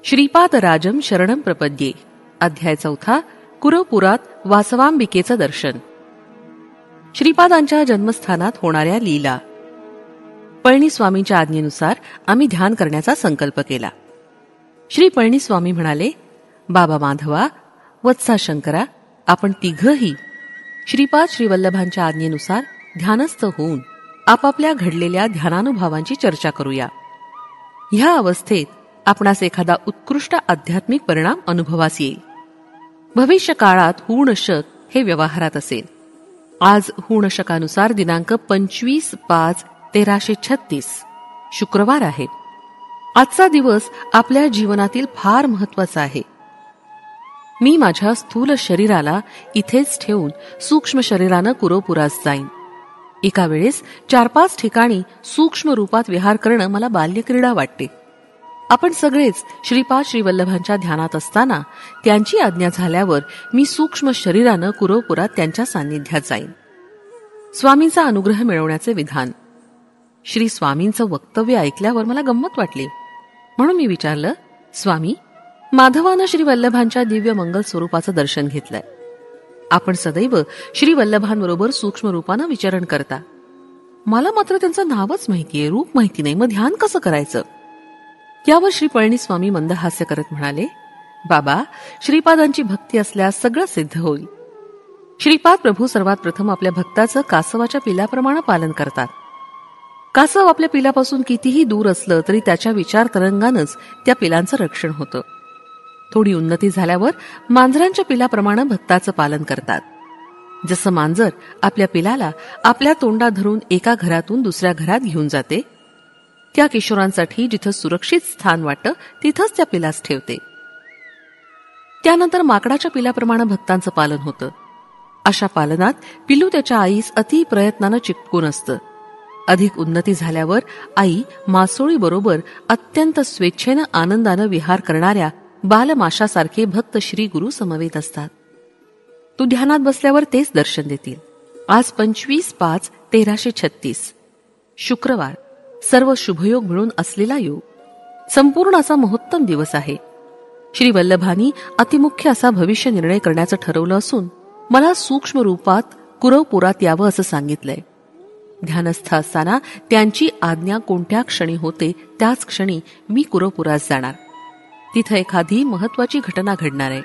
श्रीपादराजं शरणं प्रपद्ये. अध्याय 4. कुरवपुरात वासवांबिकेचं दर्शन. श्रीपादांच्या जन्मस्थानात होणाऱ्या लीला. पळणीस्वामींच्या आज्ञेनुसार आम्ही ध्यान करण्याचा संकल्प केला. श्री पळणीस्वामी म्हणाले, बाबा माधवा, वत्सा शंकरा, आपण तिघही श्रीपाद श्रीवल्लभांच्या आज्ञेनुसार ध्यानस्थ होऊन आपापल्या घडलेल्या ध्यानानुभवांची चर्चा करूया. ह्या अवस्थेत आपणास एखादा उत्कृष्ट आध्यात्मिक परिणाम अनुभवास येईल. भविष्य काळात हूणशक हे व्यवहारात असेल. आज हूणशकानुसार दिनांक 25/5/1336 शुक्रवार आहे. आजचा दिवस आपल्या जीवनातील फार महत्वाचा आहे. मी माझ्या स्थूल शरीराला इथेच ठेवून सूक्ष्म शरीरानं कुरवपुरास जाईन. एका वेळेस 4-5 ठिकाणी सूक्ष्म रूपात विहार करणं मला बाल्यक्रीडा वाटते. आपण सगळेच श्रीपाद श्रीवल्लभांच्या ध्यानात असताना त्यांची आज्ञा झाल्यावर मी सूक्ष्म शरीरानं कुरवपुरात त्यांच्या सान्निध्यात जाईन. स्वामींचा अनुग्रह मिळवण्याचे विधान. श्री स्वामींचं वक्तव्य ऐकल्यावर मला गंमत वाटली. म्हणून मी विचारलं, स्वामी, माधवानं श्रीवल्लभांच्या दिव्य मंगल स्वरूपाचं दर्शन घेतलंय. आपण सदैव श्रीवल्लभांबरोबर सूक्ष्म रूपानं विचरण करता. मला मात्र त्यांचं नावच माहितीये, रूप माहिती नाही. मग ध्यान कसं करायचं? यावर श्री पळणीस्वामी मंद हास्य करत म्हणाले, बाबा, श्रीपादांची भक्ती असल्यास सगळं सिद्ध होईल. श्रीपाद प्रभू सर्वात प्रथम आपल्या भक्ताचं कासवाच्या पिलाप्रमाणे पालन करतात. कासव आपल्या पिलापासून कितीही दूर असलं तरी त्याच्या विचार तरंगानंच त्या पिलांचं रक्षण होतं. थोडी उन्नती झाल्यावर मांजरांच्या पिलाप्रमाणे भक्ताचं पालन करतात. जसं मांजर आपल्या पिलाला आपल्या तोंडात धरून एका घरातून दुसऱ्या घरात घेऊन जाते, त्या किशोरांसाठी जिथं सुरक्षित स्थान वाटतं तिथंच त्या पिलास ठेवते. त्यानंतर माकडाच्या पिलाप्रमाणे भक्तांचं पालन होतं. अशा पालनात पिलू त्याच्या आईस अति प्रयत्नानं चिपकून असतं. अधिक उन्नती झाल्यावर आई मासोळीबरोबर अत्यंत स्वेच्छेनं आनंदानं विहार करणाऱ्या बालमाशासारखे भक्त श्री गुरु समवेत असतात. तू ध्यानात बसल्यावर तेच दर्शन देतील. आज 25/5/1336 शुक्रवार, सर्व शुभयोग मिळून असलेला योग. संपूर्ण असा महोत्तम दिवस आहे. श्री वल्लभांनी अतिमुख्य असा भविष्य निर्णय करण्याचं ठरवलं असून मला सूक्ष्म रूपात कुरवपुरात यावं असं सांगितलंय. ध्यानस्थ असताना त्यांची आज्ञा कोणत्या क्षणी होते त्याच क्षणी मी कुरवपुरात जाणार. तिथं एखादी महत्वाची घटना घडणार आहे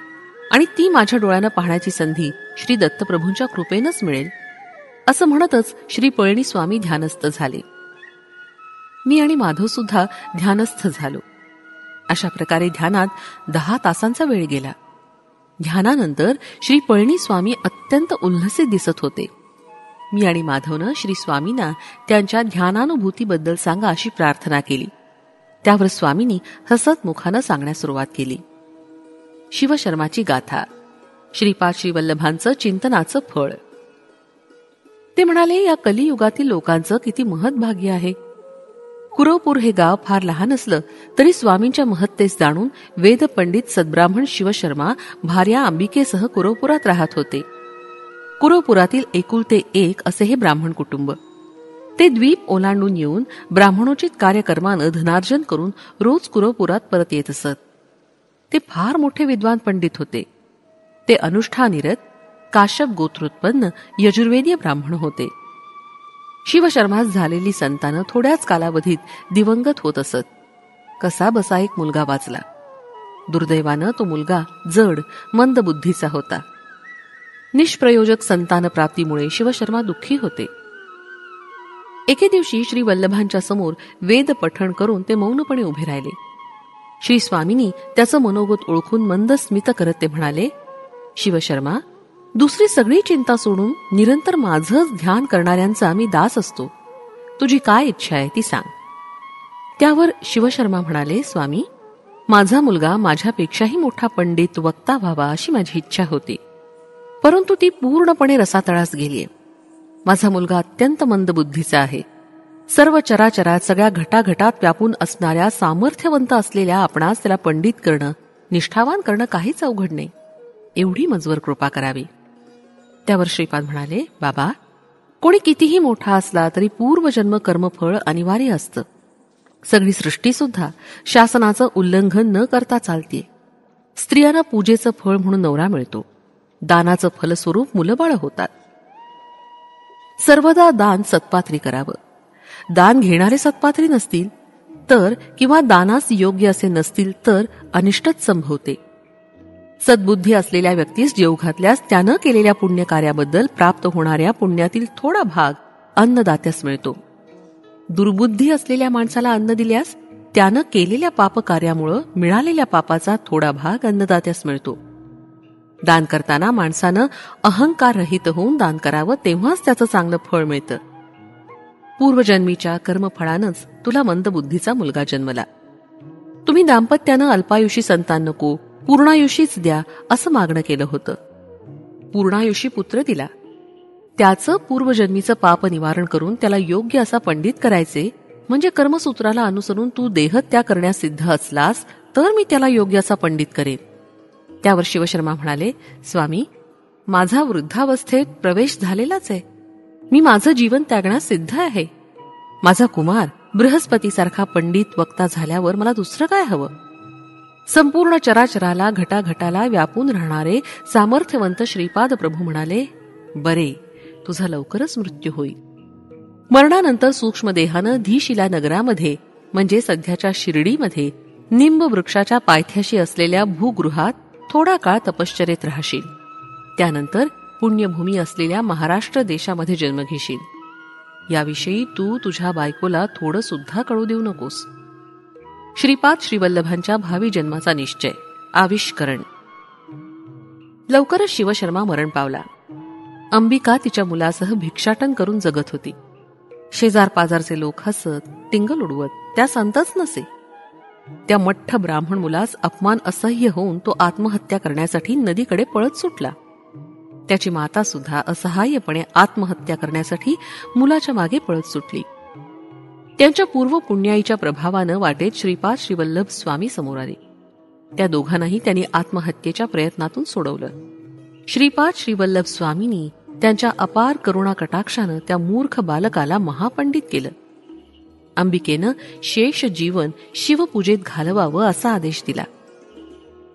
आणि ती माझ्या डोळ्यानं पाहण्याची संधी श्री दत्तप्रभूंच्या कृपेनंच मिळेल. असं म्हणतच श्री पळणीस्वामी ध्यानस्थ झाले. मी आणि माधव सुद्धा ध्यानस्थ झालो. अशा प्रकारे ध्यानात 10 तासांचा वेळ गेला. ध्यानानंतर श्री पळणीस्वामी अत्यंत उल्हसित दिसत होते. मी आणि माधवनं श्री स्वामींना त्यांच्या ध्यानानुभूतीबद्दल सांगा अशी प्रार्थना केली. त्यावर स्वामींनी हसत मुखानं सांगण्यास सुरुवात केली. शिवशर्माची गाथा. श्रीपाद श्रीवल्लभांचं चिंतनाचं फळ. ते म्हणाले, या कलियुगातील लोकांचं किती महत्भाग्य आहे. कुरवपूर हे गाव फार लहान असलं तरी स्वामींच्या महत्तेस जाणून वेद पंडित सद्ब्राह्मण शिवशर्मा भार्या अंबिकेसह कुरवपुरात राहत होते. कुरवपुरातील एकुलते एक असे हे ब्राह्मण कुटुंब. ते द्वीप ओलांडून येऊन ब्राह्मणोचित कार्यकर्मानं धनार्जन करून रोज कुरवपुरात परत येत असत. ते फार मोठे विद्वान पंडित होते. ते अनुष्ठानिरत काश्यप गोत्रोत्पन्न यजुर्वेदीय ब्राह्मण होते. शिवशर्मास झालेली संतानं थोड्याच कालावधीत दिवंगत होत असत. कसा बसा एक मुलगा वाचला. दुर्दैवानं तो मुलगा जड मंद बुद्धीचा होता. निष्प्रयोजक संतान प्राप्तीमुळे शिवशर्मा दुःखी होते. एके दिवशी श्री वल्लभांच्या समोर वेद पठण करून ते मौनपणे उभे राहिले. श्री स्वामींनी त्याचं मनोगत ओळखून मंद स्मित करत ते म्हणाले, शिवशर्मा, दुसरी सगळी चिंता सोडून निरंतर माझंच ध्यान करणाऱ्यांचा मी दास असतो. तुझी काय इच्छा आहे ती सांग. त्यावर शिवशर्मा म्हणाले, स्वामी, माझा मुलगा माझ्यापेक्षाही मोठा पंडित वक्ता व्हावा अशी माझी इच्छा होती, परंतु ती पूर्णपणे रसातळास गेलीये. माझा मुलगा अत्यंत मंद बुद्धीचा आहे. सर्व चराचरात सगळ्या घटाघटात व्यापून असणाऱ्या सामर्थ्यवंत असलेल्या आपणास त्याला पंडित करणं, निष्ठावान करणं काहीच अवघड नाही. एवढी मजवर कृपा करावी. त्यावर श्रीपाद म्हणाले, बाबा, कोणी कितीही मोठा असला तरी पूर्वजन्म कर्मफळ अनिवार्य असतं. सगळी सृष्टीसुद्धा शासनाचं उल्लंघन न करता चालते. स्त्रियांना पूजेचं फळ म्हणून नवरा मिळतो. दानाचं फलस्वरूप मुलंबाळं होतात. सर्वदा दान सत्पात्री करावं. दान घेणारे सत्पात्री नसतील तर किंवा दानास योग्य असे नसतील तर अनिष्टच संभवते. सद्बुद्धी असलेल्या व्यक्तीस जेव घातल्यास त्यानं केलेल्या पुण्यकार्याबद्दल प्राप्त होणाऱ्या पुण्यातील थोडा भाग अन्नदात्यास मिळतो. दुर्बुद्धी असलेल्या माणसाला अन्न दिल्यास त्यानं केलेल्या पापकार्यामुळे मिळालेल्या पापाचा थोडा भाग अन्नदात्यास मिळतो. दान करताना माणसानं अहंकार रहित होऊन दान करावं, तेव्हाच त्याचं चांगलं फळ मिळतं. पूर्वजन्मीच्या कर्मफळानंच तुला मंदबुद्धीचा मुलगा जन्मला. तुम्ही दाम्पत्यानं अल्पायुषी संतान नको, पूर्णायुषीच द्या असं मागणं केलं होतं. पूर्णायुषी पुत्र दिला. त्याचं पूर्वजन्मीचं पाप निवारण करून त्याला योग्य असा पंडित करायचे, म्हणजे कर्मसूत्राला अनुसरून तू देहत्याग करण्यास सिद्ध असलास तर मी त्याला योग्य असा पंडित करेन. त्यावर शिवशर्मा म्हणाले, स्वामी, माझा वृद्धावस्थेत प्रवेश झालेलाच आहे. मी माझं जीवन त्यागण्यास सिद्ध आहे. माझा कुमार बृहस्पतीसारखा पंडित वक्ता झाल्यावर मला दुसरं काय हवं? संपूर्ण चराचराला घटाघटाला व्यापून राहणारे सामर्थ्यवंत श्रीपाद प्रभू म्हणाले, बरे, तुझा लवकरच मृत्यू होईल. मरणानंतर सूक्ष्मदेहानं धीशिला नगरामध्ये म्हणजे सध्याच्या शिर्डीमध्ये निंब वृक्षाच्या पायथ्याशी असलेल्या भूगृहात थोडा काळ तपश्चर्येत राहशील. त्यानंतर पुण्यभूमी असलेल्या महाराष्ट्र देशामध्ये जन्म घेशील. याविषयी तू तुझ्या बायकोला थोडं सुद्धा कळू देऊ नकोस. श्रीपाद श्रीवल्लभांच्या भावी जन्माचा निश्चय. आविष्करण. लवकरच शिवशर्मा मरण पावला. अंबिका तिच्या मुलासह भिक्षाटन करून जगत होती. शेजार पाजारचे लोक हसत टिंगल उडवत त्यास अंतच नसे. त्या मठ्ठ ब्राह्मण मुलास अपमान असह्य होऊन तो आत्महत्या करण्यासाठी नदीकडे पळत सुटला. त्याची माता सुद्धा असहाय्यपणे आत्महत्या करण्यासाठी मुलाच्या मागे पळत सुटली. त्यांच्या पूर्व पुण्याईच्या प्रभावानं वाटेत श्रीपाद श्रीवल्लभ स्वामी समोर आले. त्या दोघांनाही त्यांनी आत्महत्येच्या प्रयत्नातून सोडवलं. श्रीपाद श्रीवल्लभ स्वामींनी त्यांच्या अपार करुणा कटाक्षानं त्या मूर्ख बालकाला महापंडित केलं. अंबिकेनं शेष जीवन शिवपूजेत घालवावं असा आदेश दिला.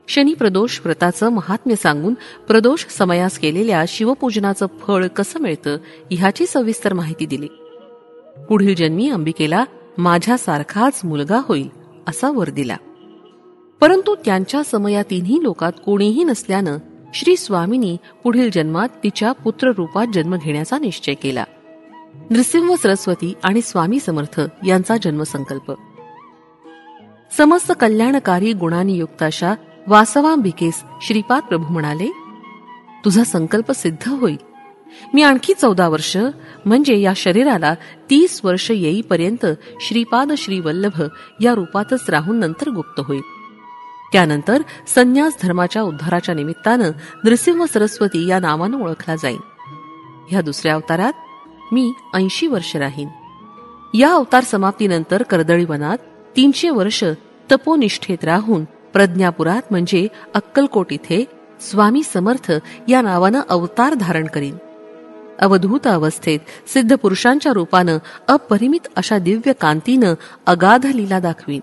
शनी प्रदोष व्रताचं महात्म्य सांगून प्रदोष समयास केलेल्या शिवपूजनाचं फळ कसं मिळतं ह्याची सविस्तर माहिती दिली. पुढील जन्मी अंबिकेला माझ्यासारखाच मुलगा होईल असा वर दिला. परंतु त्यांच्या समयातीनही लोकात कोणीही नसल्यानं श्री स्वामींनी पुढील जन्मात तिच्या पुत्ररूपात जन्म घेण्याचा निश्चय केला. नृसिंह सरस्वती आणि स्वामी समर्थ यांचा जन्मसंकल्प. समस्त कल्याणकारी गुणांनी युक्त अशा वासवांबिकेस श्रीपाद प्रभू म्हणाले, तुझा संकल्प सिद्ध होईल. मी आणखी 14 वर्ष म्हणजे या शरीराला 30 वर्ष येईपर्यंत श्रीपाद श्रीवल्लभ या रूपातच राहून नंतर गुप्त होईल. त्यानंतर संन्यास धर्माच्या उद्धाराच्या निमित्तानं नृसिंह सरस्वती या नावानं ओळखला जाईल. ह्या दुसऱ्या अवतारात मी 80 वर्ष राहीन. या अवतार समाप्तीनंतर कर्दळी वनात 300 वर्ष तपोनिष्ठेत राहून प्रज्ञापुरात म्हणजे अक्कलकोट इथे स्वामी समर्थ या नावानं अवतार धारण करीन. अवधूत अवस्थेत सिद्ध पुरुषांच्या रूपानं अपरिमित अशा दिव्य कांतीनं अगाध लीला दाखवीन.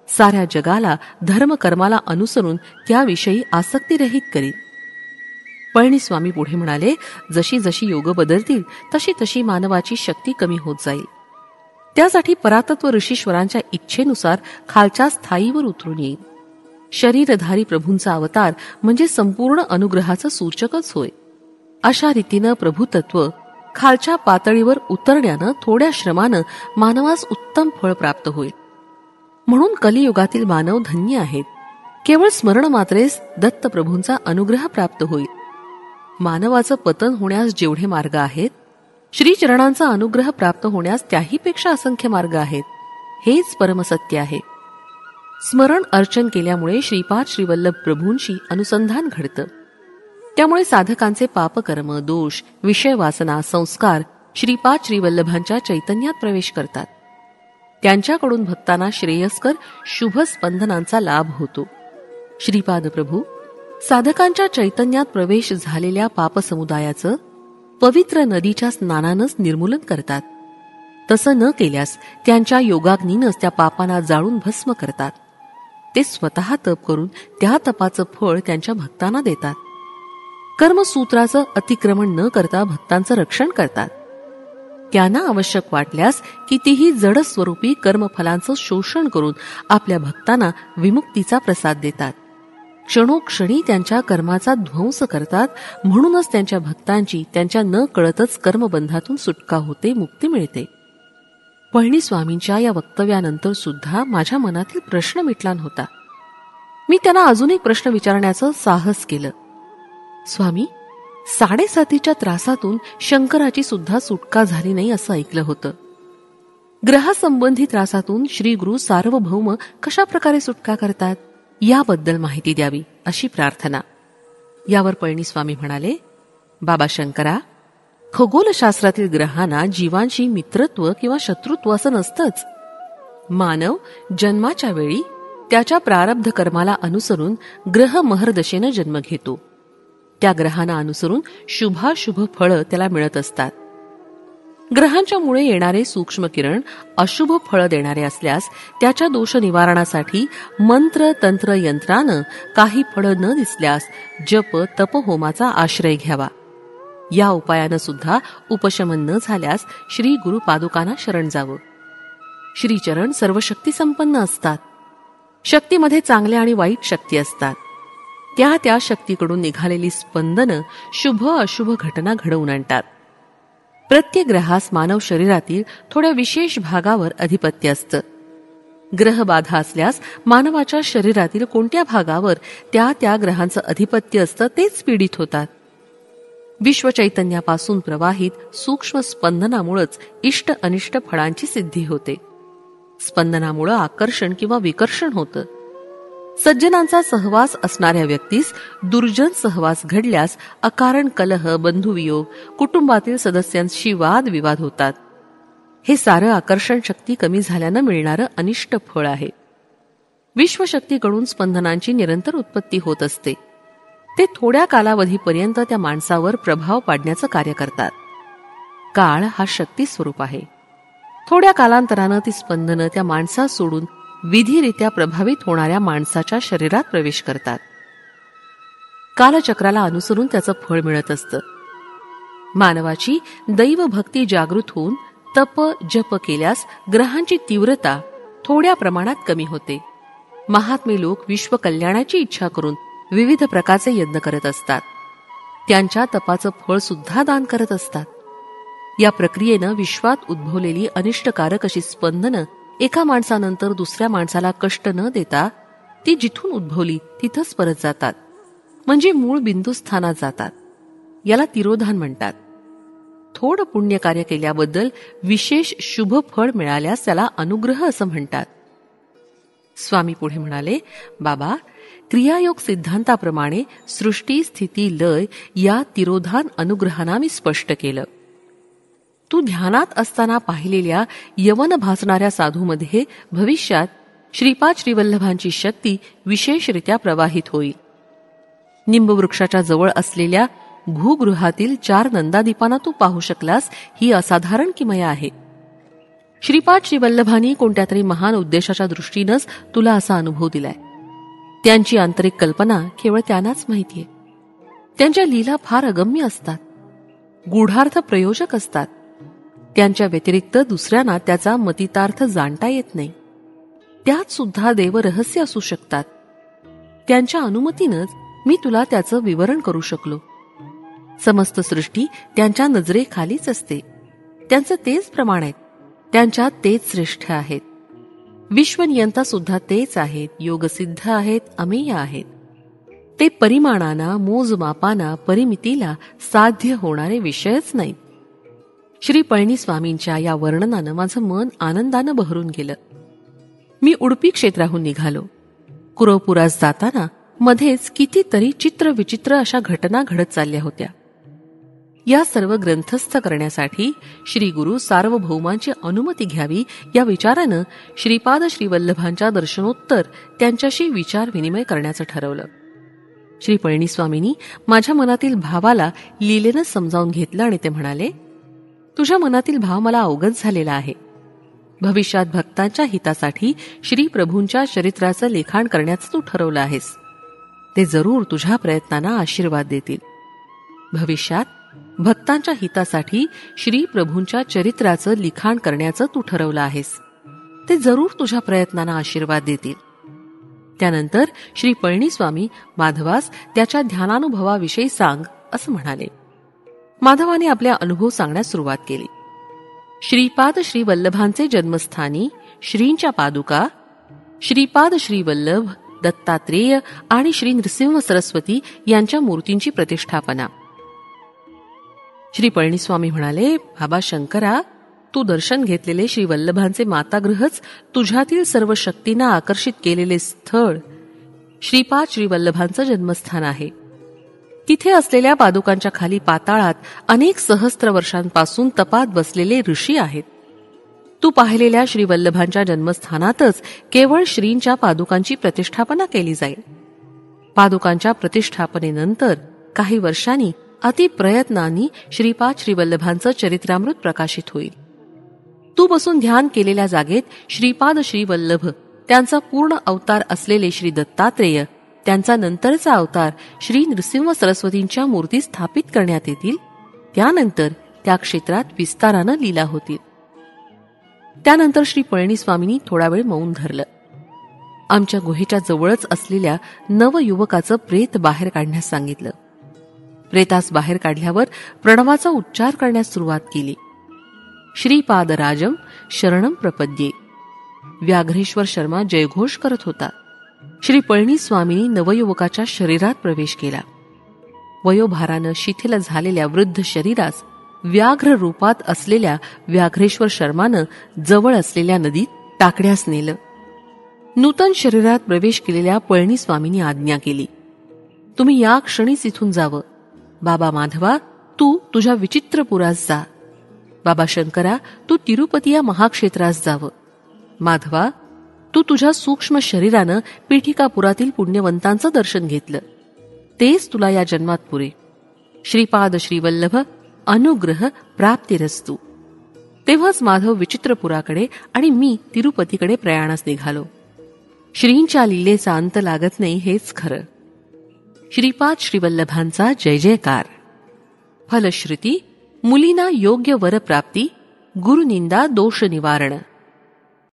साऱ्या जगाला धर्मकर्माला अनुसरून त्याविषयी आसक्तीरहित करीन. पळणीस्वामी पुढे म्हणाले, जशी जशी योग बदलतील तशी तशी मानवाची शक्ती कमी होत जाईल. त्यासाठी परातत्व ऋषीश्वरांच्या इच्छेनुसार खालच्या स्थायीवर उतरून येईल. शरीरधारी प्रभूंचा अवतार म्हणजे संपूर्ण अनुग्रहाचं सूचकच होय. अशा रीतीनं प्रभुतत्व खालच्या पातळीवर उतरण्यानं थोड्या श्रमानं मानवास उत्तम फळ प्राप्त होईल. म्हणून कलियुगातील मानव धन्य आहेत. केवळ स्मरण मात्रेस दत्त प्रभूंचा अनुग्रह प्राप्त होईल. मानवाचं पतन होण्यास जेवढे मार्ग आहेत, श्रीचरणांचा अनुग्रह प्राप्त होण्यास त्याहीपेक्षा असंख्य मार्ग आहेत. हेच परमसत्य आहे. स्मरण अर्चन केल्यामुळे श्रीपाद श्रीवल्लभ प्रभूंशी अनुसंधान घडतं. त्यामुळे साधकांचे पापकर्म, दोष, विषय वासना, संस्कार श्रीपाद श्रीवल्लभांच्या चैतन्यात प्रवेश करतात. त्यांच्याकडून भक्तांना श्रेयस्कर शुभ स्पंदनांचा लाभ होतो. श्रीपाद प्रभू साधकांच्या चैतन्यात प्रवेश झालेल्या पापसमुदायाचं पवित्र नदीच्या स्नानानंच निर्मूलन करतात. तसं न केल्यास त्यांच्या योगाग्नीनंच त्या पापांना जाळून भस्म करतात. ते स्वतः तप करून त्या तपाचं फळ त्यांच्या भक्तांना देतात. कर्मसूत्राचं अतिक्रमण न करता भक्तांचं रक्षण करतात. त्यांना आवश्यक वाटल्यास कितीही जड स्वरूपी कर्मफलांचं शोषण करून आपल्या भक्तांना विमुक्तीचा प्रसाद देतात. क्षणोक्षणी त्यांच्या कर्माचा ध्वंस करतात. म्हणूनच त्यांच्या भक्तांची त्यांच्या न कळतच कर्मबंधातून सुटका होते, मुक्ती मिळते. पळणीस्वामींच्या या वक्तव्यानंतर सुद्धा माझ्या मनातील प्रश्न मिटला नव्हता. मी त्यांना अजून एक प्रश्न विचारण्याचं साहस केलं. स्वामी, 7.5 त्रासातून शंकराची सुद्धा सुटका झाली नाही असं ऐकलं होतं. ग्रहासंबंधी त्रासातून श्री गुरु सार्वभौम कशा प्रकारे सुटका करतात याबद्दल माहिती द्यावी अशी प्रार्थना. यावर पळणीस्वामी म्हणाले, बाबा शंकरा, खगोलशास्त्रातील ग्रहांना जीवांशी मित्रत्व किंवा शत्रुत्व असं नसतंच. मानव जन्माच्या वेळी त्याच्या प्रारब्ध कर्माला अनुसरून ग्रह महर्दशेनं जन्म घेतो. त्या ग्रहांना अनुसरून शुभाशुभ फळं त्याला मिळत असतात. ग्रहांच्या मुळे येणारे सूक्ष्म किरण अशुभ फळं देणारे असल्यास त्याच्या दोष निवारणासाठी मंत्र तंत्र यंत्रानं काही फळं न दिसल्यास जप तपहोमाचा आश्रय घ्यावा. या उपायानं सुद्धा उपशमन न झाल्यास श्री गुरु पादुकांना शरण जावं. श्रीचरण सर्व शक्ती संपन्न असतात. शक्तीमध्ये चांगल्या आणि वाईट शक्ती असतात. त्या शक्तीकडून निघालेली स्पंदनं शुभ अशुभ घटना घडवून आणतात. प्रत्येक ग्रहास मानव शरीरातील थोड्या विशेष भागावर अधिपत्य असतं. ग्रहबाधा असल्यास मानवाच्या शरीरातील कोणत्या भागावर त्या ग्रहांचं अधिपत्य असतं तेच पीडित होतात. विश्वचैतन्यापासून प्रवाहित सूक्ष्म स्पंदनामुळेच इष्ट अनिष्ट फळांची सिद्धी होते. स्पंदनामुळे आकर्षण किंवा विकर्षण होतं. सज्जनांचा सहवास असणाऱ्या व्यक्तीस दुर्जन सहवास घडल्यास अकारण कलह, बंधुवियोग, कुटुंबातील सदस्यांशी वाद विवाद होतात. हे सारं आकर्षण शक्ती कमी झाल्यानं मिळणारं अनिष्ट फळ आहे. विश्वशक्तीकडून स्पंदनांची निरंतर उत्पत्ती होत असते. ते थोड्या कालावधीपर्यंत त्या माणसावर प्रभाव पाडण्याचं कार्य करतात. काळ हा शक्ती स्वरूप आहे. थोड्या कालांतरानं ती स्पंदनं त्या माणसास सोडून विधिरित्या प्रभावित होणाऱ्या माणसाच्या शरीरात प्रवेश करतात. कालचक्राला अनुसरून त्याचं फळ मिळत असतं. मानवाची दैवभक्ती जागृत होऊन तप जप केल्यास ग्रहांची तीव्रता थोड्या प्रमाणात कमी होते. महात्मे लोक विश्व कल्याणाची इच्छा करून विविध प्रकारचे यज्ञ करत असतात. त्यांच्या तपाचं फळ सुद्धा दान करत असतात. या प्रक्रियेनं विश्वात उद्भवलेली अनिष्टकारक अशी स्पंदनं एका माणसानंतर दुसऱ्या माणसाला कष्ट न देता ती जिथून उद्भवली तिथंच परत जातात, म्हणजे मूळ बिंदुस्थानात जातात. याला तिरोधान म्हणतात. थोडं पुण्यकार्य केल्याबद्दल विशेष शुभ फळ मिळाल्यास त्याला अनुग्रह असं म्हणतात. स्वामी पुढे म्हणाले, बाबा, क्रियायोग सिद्धांताप्रमाणे सृष्टी स्थिती लय या तिरोधान अनुग्रहांना मी स्पष्ट केलं. तू ध्यानात असताना पाहिलेल्या यवन भासणाऱ्या साधूमध्ये भविष्यात श्रीपाद श्रीवल्लभांची शक्ती विशेषरित्या प्रवाहित होईल. निंबवृक्षाच्या जवळ असलेल्या भूगृहातील 4 नंदादीपांना तू पाहू शकलास ही असाधारण किमया आहे. श्रीपाद श्रीवल्लभांनी कोणत्या तरी महान उद्देशाच्या दृष्टीनंच तुला असा अनुभव दिलाय. त्यांची आंतरिक कल्पना केवळ त्यांनाच माहितीये. त्यांच्या लीला फार अगम्य असतात, गूढार्थ प्रयोजक असतात. त्यांच्या व्यतिरिक्त दुसऱ्यांना त्याचा मतितार्थ जाणता येत नाही. त्यात सुद्धा देवरहस्य असू शकतात. त्यांच्या अनुमतीनंच मी तुला त्याचं विवरण करू शकलो. समस्त सृष्टी त्यांच्या नजरेखालीच असते. त्यांचं तेच प्रमाण आहेत. त्यांच्यात तेच श्रेष्ठ आहेत. विश्वनियंता सुद्धा तेच आहेत. योगसिद्ध आहेत, अमेय आहेत. ते परिमाणाना, मोजमापाना, परिमितीला साध्य होणारे विषयच नाहीत. श्री पळणीस्वामींच्या या वर्णनानं माझं मन आनंदानं बहरून गेलं. मी उडपी क्षेत्राहून निघालो. कुरवपुरास जाताना मध्येच कितीतरी चित्रविचित्र अशा घटना घडत चालल्या होत्या. या सर्व ग्रंथस्थ करण्यासाठी श्री गुरु सार्वभौमांची अनुमती घ्यावी या विचारानं श्रीपाद श्रीवल्लभांच्या दर्शनोत्तर त्यांच्याशी विचार विनिमय करण्याचं ठरवलं. श्री पळणीस्वामींनी माझ्या मनातील भावाला लीलेनं समजावून घेतलं आणि ते म्हणाले, तुझ्या मनातील भाव मला अवगत झालेला आहे. भविष्यात भक्तांच्या हितासाठी श्री प्रभूंच्या चरित्राचं लिखाण करण्याचं तू ठरवलं आहेस. ते जरूर तुझ्या प्रयत्नांना आशीर्वाद देतील. भविष्यात भक्तांच्या हितासाठी श्री प्रभूंच्या चरित्राचं लिखाण करण्याचं तू ठरवलं आहेस. ते जरूर तुझ्या प्रयत्नांना आशीर्वाद देतील. त्यानंतर श्री पळणीस्वामी माधवास त्याच्या ध्यानानुभवाविषयी सांग असं म्हणाले. माधवाने आपल्या अनुभव सांगण्यास सुरुवात केली. श्रीपाद श्री वल्लभांचे जन्मस्थानी श्रींच्या पादुका, श्रीपाद श्री वल्लभ, दत्तात्रेय आणि श्री नृसिंह सरस्वती यांच्या मूर्तींची प्रतिष्ठापना. श्री पळणीस्वामी म्हणाले, बाबा शंकरा, तू दर्शन घेतलेले श्री वल्लभांचे मातागृहच तुझ्यातील सर्व शक्तींना आकर्षित केलेले स्थळ श्रीपाद श्री वल्लभांचं जन्मस्थान आहे. तिथे असलेल्या पादुकांच्या खाली पाताळात अनेक सहस्त्र वर्षांपासून तपात बसलेले ऋषी आहेत. तू पाहिलेल्या श्री वल्लभांच्या जन्मस्थानातच केवळ श्रींच्या पादुकांची प्रतिष्ठापना केली जाईल. पादुकांच्या प्रतिष्ठापनेनंतर काही वर्षांनी अतिप्रयत्नांनी श्रीपाद श्री वल्लभांचं चरित्रामृत प्रकाशित होईल. तू बसून ध्यान केलेल्या जागेत श्रीपाद श्री वल्लभ, त्यांचा पूर्ण अवतार असलेले श्री दत्तात्रेय, त्यांचा नंतरचा अवतार श्री नृसिंह सरस्वतींच्या मूर्ती स्थापित करण्यात येतील. त्यानंतर त्या क्षेत्रात विस्तारानं लीला होतील. त्यानंतर श्री पळणीस्वामींनी थोडा वेळ मौन धरलं. आमच्या गुहेच्या जवळच असलेल्या नवयुवकाचं प्रेत बाहेर काढण्यास सांगितलं. प्रेतास बाहेर काढल्यावर प्रणवाचा उच्चार करण्यास सुरुवात केली. श्रीपादराजम शरणम प्रपद्ये. व्याघ्रेश्वर शर्मा जयघोष करत होता. श्री पळणीस्वामींनी नवयुवकाच्या शरीरात प्रवेश केला. वयोभारानं शिथिल झालेल्या वृद्ध शरीरास व्याघ्र रूपात असलेल्या व्याघ्रेश्वर शर्मानं जवळ असलेल्या नदीत टाकण्यास नेलं. नूतन शरीरात प्रवेश केलेल्या पळणीस्वामींनी आज्ञा केली, तुम्ही या क्षणीच इथून जावं. बाबा माधवा, तू तुझ्या विचित्रपुरास जा. बाबा शंकरा, तू तिरुपती या महाक्षेत्रास जावं. माधवा, तू तुझ्या सूक्ष्म शरीरानं पीठिकापुरातील पुण्यवंतांचं दर्शन घेतलं. तेच तुला या जन्मात पुरे. श्रीपाद श्रीवल्लभ अनुग्रह प्राप्तिरस्तु. तेव्हाच माधव विचित्रपुराकडे आणि मी तिरुपतीकडे प्रयाणास निघालो. श्रींच्या लीलेचा अंत लागत नाही हेच खरं. श्रीपाद श्रीवल्लभांचा जय जयकार. फलश्रुती मुलींना योग्य वर प्राप्ती, गुरुनिंदा दोष निवारण.